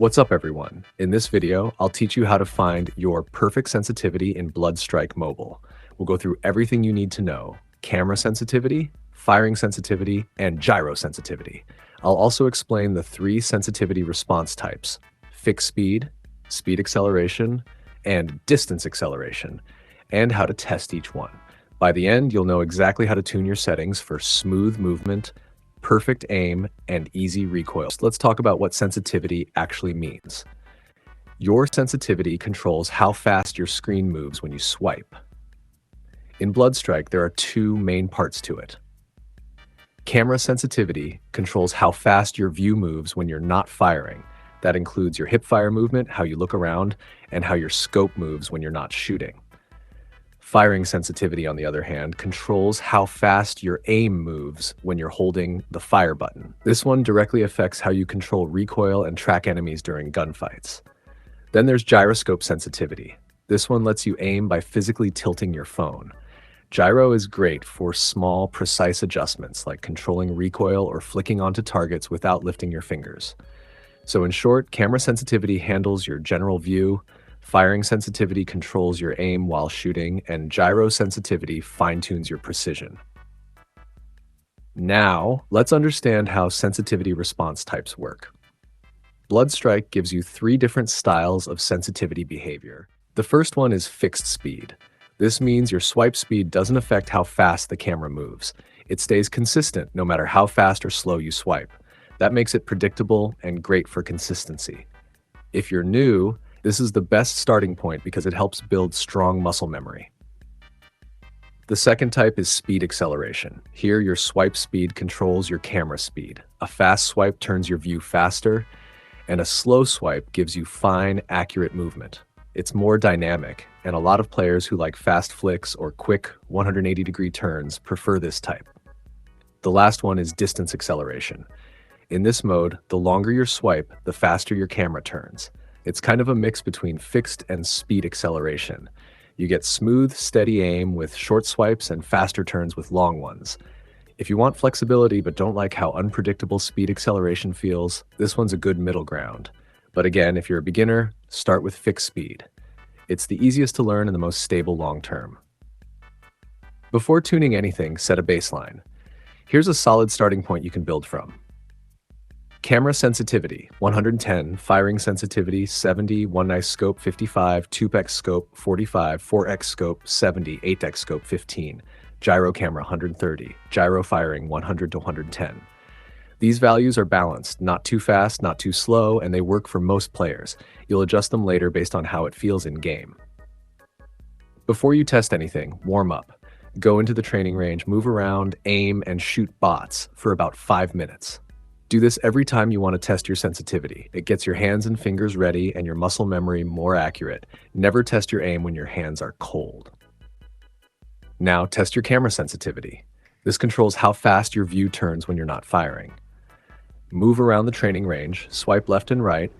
What's up everyone? In this video, I'll teach you how to find your perfect sensitivity in Bloodstrike Mobile. We'll go through everything you need to know: camera sensitivity, firing sensitivity, and gyro sensitivity. I'll also explain the 3 sensitivity response types: fixed speed, speed acceleration, and distance acceleration, and how to test each one. By the end, you'll know exactly how to tune your settings for smooth movement, perfect aim, and easy recoil. Let's talk about what sensitivity actually means. Your sensitivity controls how fast your screen moves when you swipe. In Bloodstrike, there are 2 main parts to it. Camera sensitivity controls how fast your view moves when you're not firing. That includes your hip fire movement, how you look around, and how your scope moves when you're not shooting. Firing sensitivity, on the other hand, controls how fast your aim moves when you're holding the fire button. This one directly affects how you control recoil and track enemies during gunfights. Then there's gyroscope sensitivity. This one lets you aim by physically tilting your phone. Gyro is great for small, precise adjustments like controlling recoil or flicking onto targets without lifting your fingers. So in short, camera sensitivity handles your general view, firing sensitivity controls your aim while shooting, and gyro sensitivity fine-tunes your precision. Now, let's understand how sensitivity response types work. Bloodstrike gives you 3 different styles of sensitivity behavior. The first one is fixed speed. This means your swipe speed doesn't affect how fast the camera moves. It stays consistent no matter how fast or slow you swipe. That makes it predictable and great for consistency. If you're new, this is the best starting point because it helps build strong muscle memory. The second type is speed acceleration. Here, your swipe speed controls your camera speed. A fast swipe turns your view faster, and a slow swipe gives you fine, accurate movement. It's more dynamic, and a lot of players who like fast flicks or quick 180-degree turns prefer this type. The last one is distance acceleration. In this mode, the longer your swipe, the faster your camera turns. It's kind of a mix between fixed and speed acceleration. You get smooth, steady aim with short swipes and faster turns with long ones. If you want flexibility but don't like how unpredictable speed acceleration feels, this one's a good middle ground. But again, if you're a beginner, start with fixed speed. It's the easiest to learn and the most stable long term. Before tuning anything, set a baseline. Here's a solid starting point you can build from. Camera sensitivity, 110, firing sensitivity, 70, 1x scope, 55, 2x scope, 45, 4x scope, 70, 8x scope, 15, gyro camera, 130, gyro firing, 100 to 110. These values are balanced, not too fast, not too slow, and they work for most players. You'll adjust them later based on how it feels in game. Before you test anything, warm up. Go into the training range, move around, aim, and shoot bots for about 5 minutes. Do this every time you want to test your sensitivity. It gets your hands and fingers ready and your muscle memory more accurate. Never test your aim when your hands are cold. Now test your camera sensitivity. This controls how fast your view turns when you're not firing. Move around the training range, swipe left and right,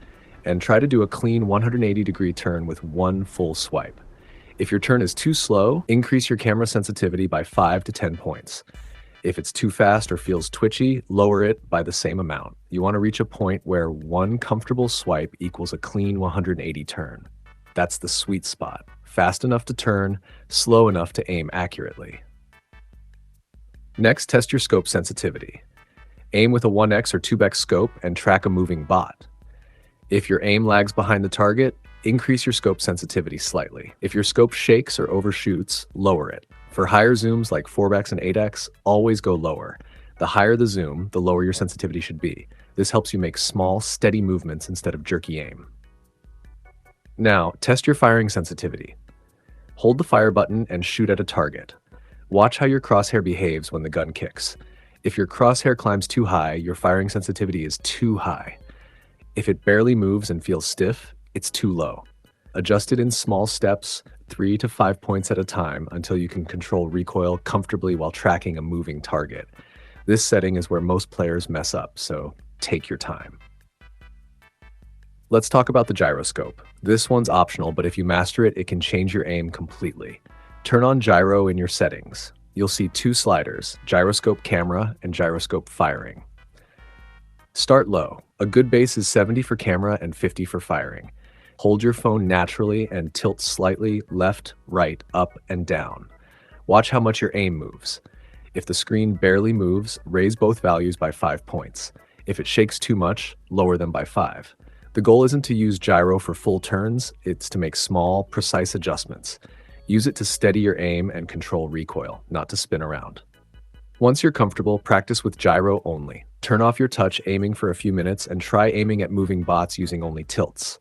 and try to do a clean 180-degree turn with 1 full swipe. If your turn is too slow, increase your camera sensitivity by 5 to 10 points. If it's too fast or feels twitchy, lower it by the same amount. You want to reach a point where 1 comfortable swipe equals a clean 180 turn. That's the sweet spot. Fast enough to turn, slow enough to aim accurately. Next, test your scope sensitivity. Aim with a 1x or 2x scope and track a moving bot. If your aim lags behind the target, increase your scope sensitivity slightly. If your scope shakes or overshoots, lower it. For higher zooms like 4x and 8x, always go lower. The higher the zoom, the lower your sensitivity should be. This helps you make small, steady movements instead of jerky aim. Now, test your firing sensitivity. Hold the fire button and shoot at a target. Watch how your crosshair behaves when the gun kicks. If your crosshair climbs too high, your firing sensitivity is too high. If it barely moves and feels stiff, it's too low. Adjust it in small steps, 3 to 5 points at a time until you can control recoil comfortably while tracking a moving target. This setting is where most players mess up, so take your time. Let's talk about the gyroscope. This one's optional, but if you master it, it can change your aim completely. Turn on gyro in your settings. You'll see 2 sliders, gyroscope camera and gyroscope firing. Start low. A good base is 70 for camera and 50 for firing. Hold your phone naturally and tilt slightly left, right, up, and down. Watch how much your aim moves. If the screen barely moves, raise both values by 5 points. If it shakes too much, lower them by 5. The goal isn't to use gyro for full turns, it's to make small, precise adjustments. Use it to steady your aim and control recoil, not to spin around. Once you're comfortable, practice with gyro only. Turn off your touch aiming for a few minutes and try aiming at moving bots using only tilts.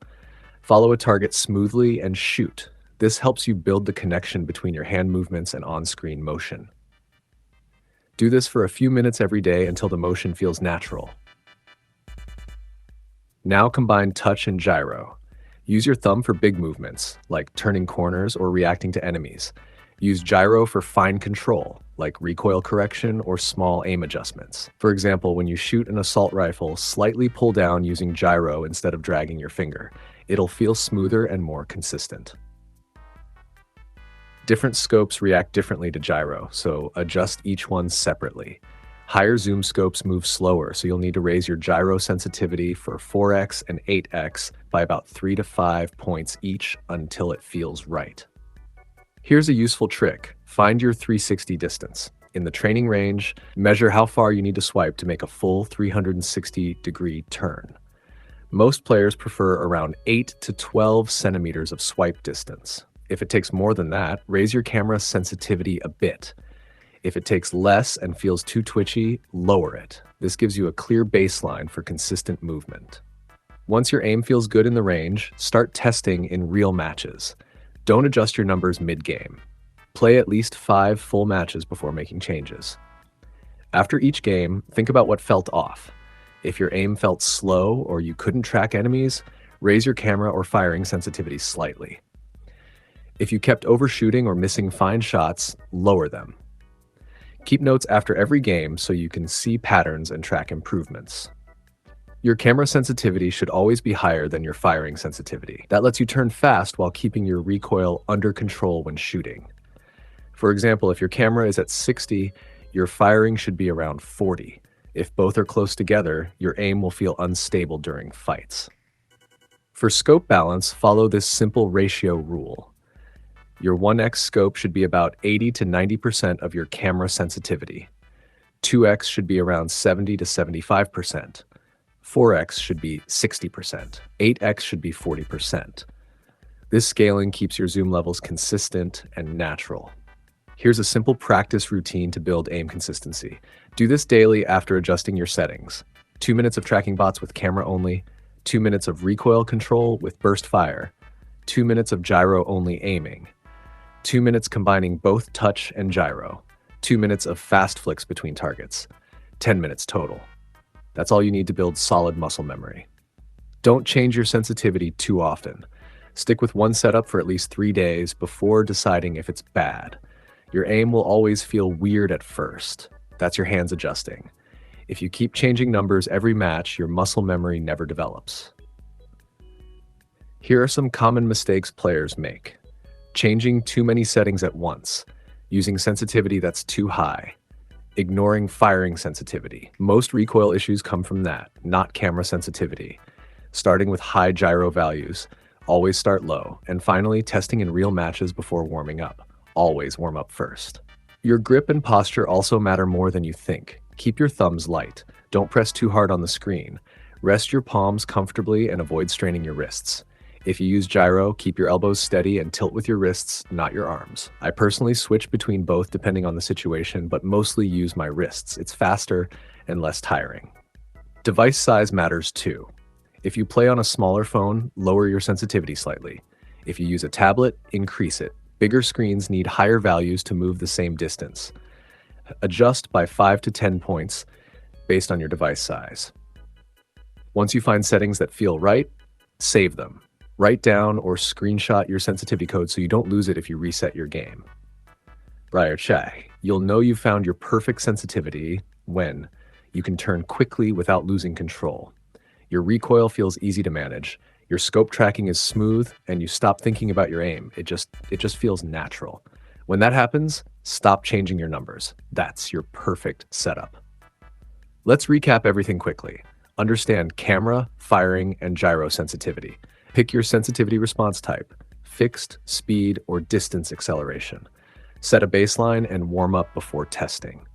Follow a target smoothly and shoot. This helps you build the connection between your hand movements and on-screen motion. Do this for a few minutes every day until the motion feels natural. Now combine touch and gyro. Use your thumb for big movements, like turning corners or reacting to enemies. Use gyro for fine control, like recoil correction or small aim adjustments. For example, when you shoot an assault rifle, slightly pull down using gyro instead of dragging your finger. It'll feel smoother and more consistent. Different scopes react differently to gyro, so adjust each one separately. Higher zoom scopes move slower, so you'll need to raise your gyro sensitivity for 4x and 8x by about 3 to 5 points each until it feels right. Here's a useful trick. Find your 360 distance. In the training range, measure how far you need to swipe to make a full 360-degree turn. Most players prefer around 8 to 12 centimeters of swipe distance. If it takes more than that, raise your camera sensitivity a bit. If it takes less and feels too twitchy, lower it. This gives you a clear baseline for consistent movement. Once your aim feels good in the range, start testing in real matches. Don't adjust your numbers mid-game. Play at least 5 full matches before making changes. After each game, think about what felt off. If your aim felt slow or you couldn't track enemies, raise your camera or firing sensitivity slightly. If you kept overshooting or missing fine shots, lower them. Keep notes after every game so you can see patterns and track improvements. Your camera sensitivity should always be higher than your firing sensitivity. That lets you turn fast while keeping your recoil under control when shooting. For example, if your camera is at 60, your firing should be around 40. If both are close together, your aim will feel unstable during fights. For scope balance, follow this simple ratio rule. Your 1x scope should be about 80 to 90% of your camera sensitivity. 2x should be around 70 to 75%. 4x should be 60%. 8x should be 40%. This scaling keeps your zoom levels consistent and natural. Here's a simple practice routine to build aim consistency. Do this daily after adjusting your settings. 2 minutes of tracking bots with camera only, 2 minutes of recoil control with burst fire, 2 minutes of gyro only aiming, 2 minutes combining both touch and gyro, 2 minutes of fast flicks between targets, 10 minutes total. That's all you need to build solid muscle memory. Don't change your sensitivity too often. Stick with one setup for at least 3 days before deciding if it's bad. Your aim will always feel weird at first. That's your hands adjusting. If you keep changing numbers every match, your muscle memory never develops. Here are some common mistakes players make. Changing too many settings at once, using sensitivity that's too high, ignoring firing sensitivity. Most recoil issues come from that, not camera sensitivity. Starting with high gyro values, always start low, and finally testing in real matches before warming up. Always warm up first. Your grip and posture also matter more than you think. Keep your thumbs light. Don't press too hard on the screen. Rest your palms comfortably and avoid straining your wrists. If you use gyro, keep your elbows steady and tilt with your wrists, not your arms. I personally switch between both depending on the situation, but mostly use my wrists. It's faster and less tiring. Device size matters too. If you play on a smaller phone, lower your sensitivity slightly. If you use a tablet, increase it. Bigger screens need higher values to move the same distance. Adjust by 5 to 10 points based on your device size. Once you find settings that feel right, save them. Write down or screenshot your sensitivity code so you don't lose it if you reset your game. You'll know you found your perfect sensitivity when you can turn quickly without losing control. Your recoil feels easy to manage. Your scope tracking is smooth and you stop thinking about your aim. It just feels natural. When that happens, stop changing your numbers. That's your perfect setup. Let's recap everything quickly. Understand camera, firing, and gyro sensitivity. Pick your sensitivity response type, fixed, speed, or distance acceleration. Set a baseline and warm up before testing.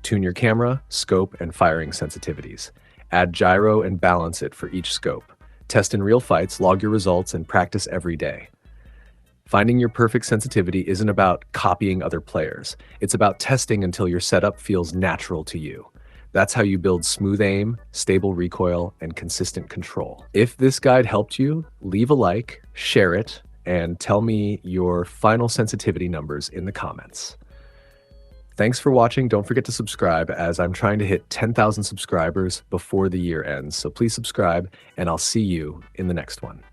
Tune your camera, scope, and firing sensitivities. Add gyro and balance it for each scope. Test in real fights, log your results, and practice every day. Finding your perfect sensitivity isn't about copying other players. It's about testing until your setup feels natural to you. That's how you build smooth aim, stable recoil, and consistent control. If this guide helped you, leave a like, share it, and tell me your final sensitivity numbers in the comments. Thanks for watching. Don't forget to subscribe, as I'm trying to hit 10,000 subscribers before the year ends. So please subscribe, and I'll see you in the next one.